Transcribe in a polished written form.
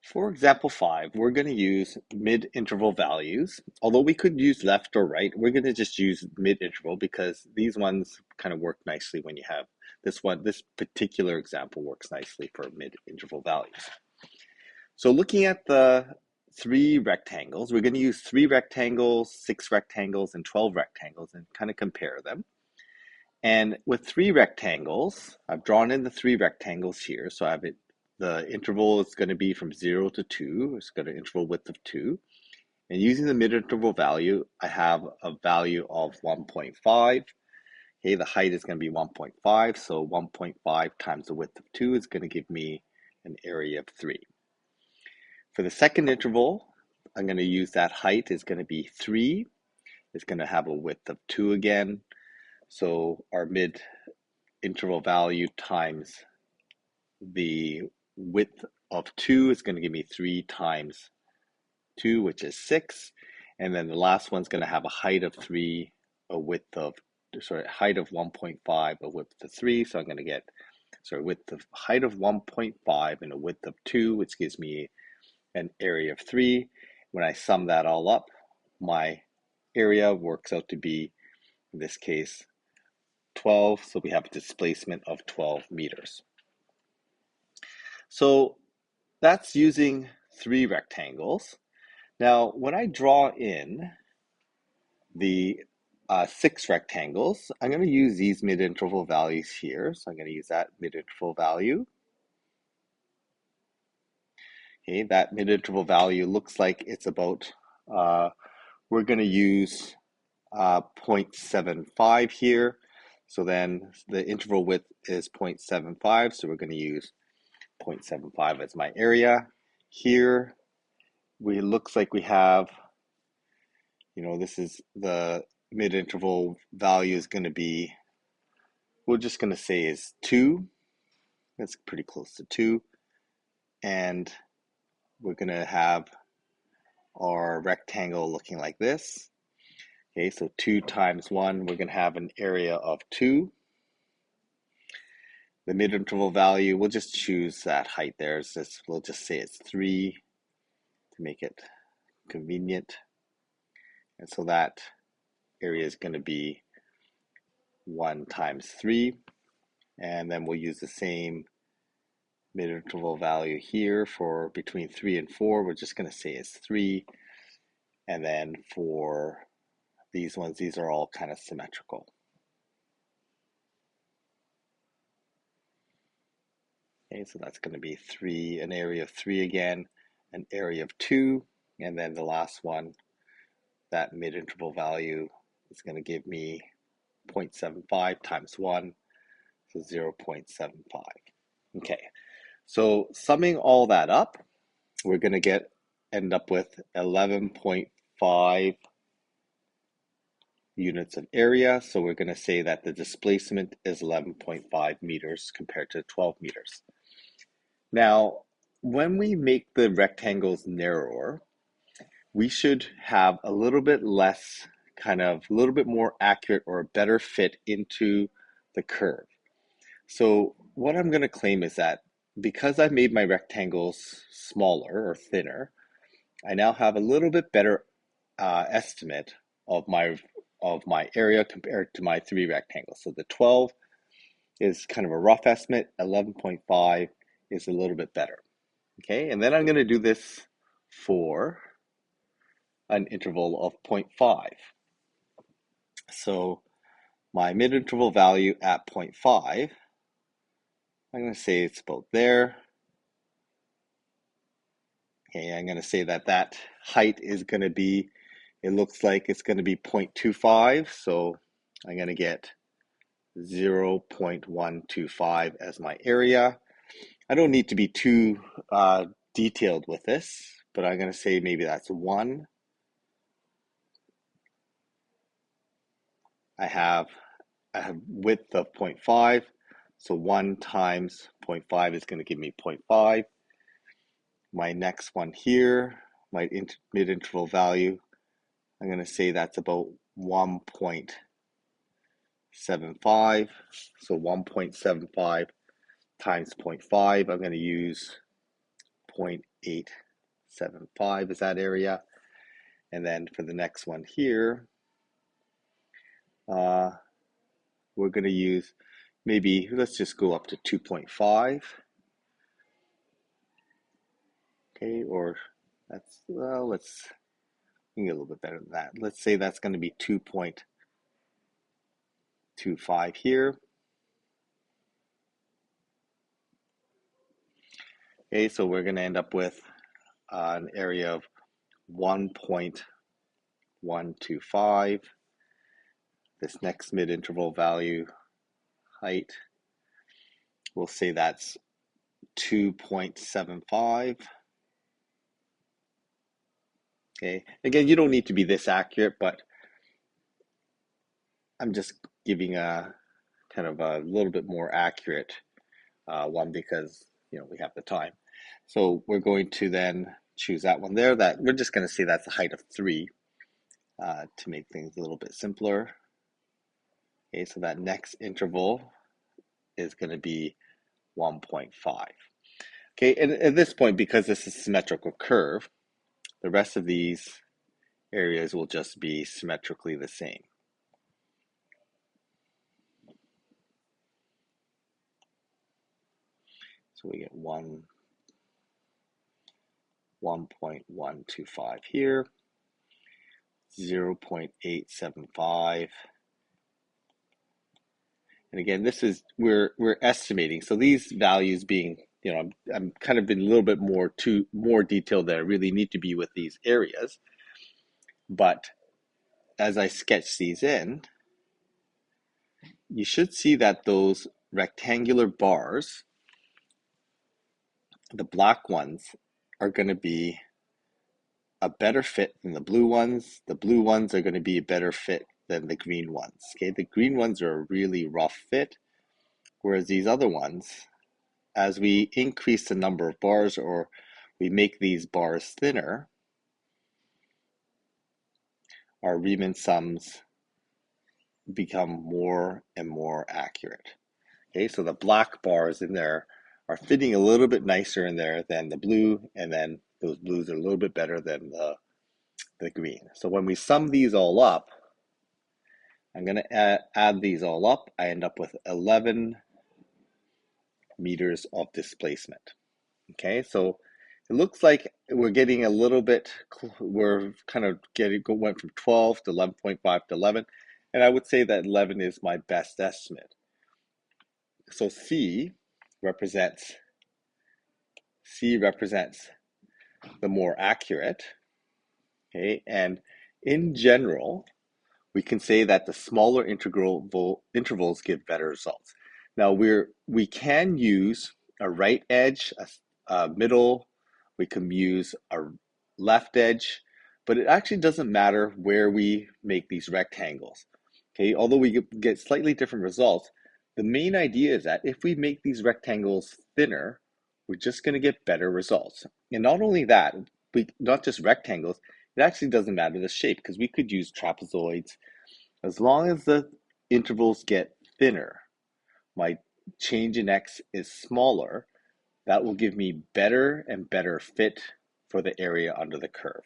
For example 5, we're going to use mid-interval values. Although we could use left or right, we're going to just use mid-interval because these ones kind of work nicely when you have this particular example works nicely for mid-interval values. So looking at the three rectangles, we're going to use 3 rectangles, 6 rectangles, and 12 rectangles and kind of compare them. And with 3 rectangles, I've drawn in the 3 rectangles here. So I have it, the interval is going to be from 0 to 2. It's got an interval width of 2. And using the mid-interval value, I have a value of 1.5. Okay, the height is going to be 1.5. So 1.5 times the width of 2 is going to give me an area of 3. For the second interval, I'm going to use that height is going to be 3. It's going to have a width of 2 again. So our mid-interval value times the width of 2 is going to give me 3 times 2, which is 6. And then the last one's going to have a height of 3, a width of, height of 1.5, a width of 3. So I'm going to get, height of 1.5 and a width of 2, which gives me an area of 3. When I sum that all up, my area works out to be, in this case, 12. So we have a displacement of 12 meters. So that's using 3 rectangles. Now, when I draw in the 6 rectangles, I'm going to use these mid-interval values here. So I'm going to use that mid-interval value. Okay, that mid-interval value looks like it's about, we're going to use 0.75 here. So then the interval width is 0.75. So we're going to use 0.75 as my area. Here, looks like we have, this is the mid-interval value is going to be, we're just going to say is 2. That's pretty close to 2. And we're going to have our rectangle looking like this. Okay, so 2 times 1, we're going to have an area of 2. The mid-interval value, we'll just choose that height there. We'll just say it's 3 to make it convenient. And so that area is going to be 1 times 3. And then we'll use the same mid-interval value here for between 3 and 4. We're just going to say it's 3. And then for these ones, these are all kind of symmetrical. Okay, so that's going to be 3, an area of 3 again, an area of 2, and then the last one, that mid-interval value is going to give me 0.75 times 1, so 0.75. Okay, so summing all that up, we're going to end up with 11.5 units of area. So we're going to say that the displacement is 11.5 meters compared to 12 meters. Now, when we make the rectangles narrower, we should have a little bit less, a little bit more accurate or a better fit into the curve. So what I'm going to claim is that because I made my rectangles smaller or thinner, I now have a little bit better estimate of my area compared to my 3 rectangles. So the 12 is kind of a rough estimate, 11.5 is a little bit better. Okay, and then I'm going to do this for an interval of 0.5. So my mid-interval value at 0.5, I'm going to say it's about there. Okay, I'm going to say that height is going to be, it looks like it's going to be 0.25. So I'm going to get 0.125 as my area. I don't need to be too detailed with this, but I'm going to say maybe that's 1. I have width of 0.5, so 1 times 0.5 is going to give me 0.5. My next one here, my mid-interval value, I'm going to say that's about 1.75. So 1.75 times 0.5, I'm going to use 0.875 is that area. And then for the next one here, we're going to use maybe, let's just go up to 2.5. Okay, or that's, well, let's get a little bit better than that. Let's say that's going to be 2.25 here. Okay, so we're going to end up with an area of 1.125. This next mid-interval value height, we'll say that's 2.75. Okay, again, you don't need to be this accurate, but I'm just giving a kind of a little bit more accurate one because we have the time. So we're going to then choose that one there. That we're just going to say that's a height of 3 to make things a little bit simpler. Okay, so that next interval is going to be 1.5. Okay, and at this point, because this is a symmetrical curve, the rest of these areas will just be symmetrically the same. So we get 1.125 here, 0.875. And again, this is, we're estimating. So these values being, I'm kind of been a little bit more detailed than I really need to be with these areas. But as I sketch these in, you should see that those rectangular bars, the black ones, are going to be a better fit than the blue ones. The blue ones are going to be a better fit than the green ones. Okay, the green ones are a really rough fit, whereas these other ones, as we increase the number of bars or we make these bars thinner, our Riemann sums become more and more accurate. Okay, so the black bars in there are fitting a little bit nicer in there than the blue, and then those blues are a little bit better than the green. So when we sum these all up, I'm going to add these all up. I end up with 11 meters of displacement. Okay, so it looks like we're getting a little bit, we're kind of went from 12 to 11.5 to 11, and I would say that 11 is my best estimate. So C represents the more accurate, okay, and in general, we can say that the smaller intervals give better results. Now we can use a right edge, a middle, we can use a left edge, but it actually doesn't matter where we make these rectangles. Okay, although we get slightly different results, the main idea is that if we make these rectangles thinner, we're just going to get better results. And not only that, not just rectangles, it actually doesn't matter the shape because we could use trapezoids. As long as the intervals get thinner, my change in x is smaller, that will give me better and better fit for the area under the curve.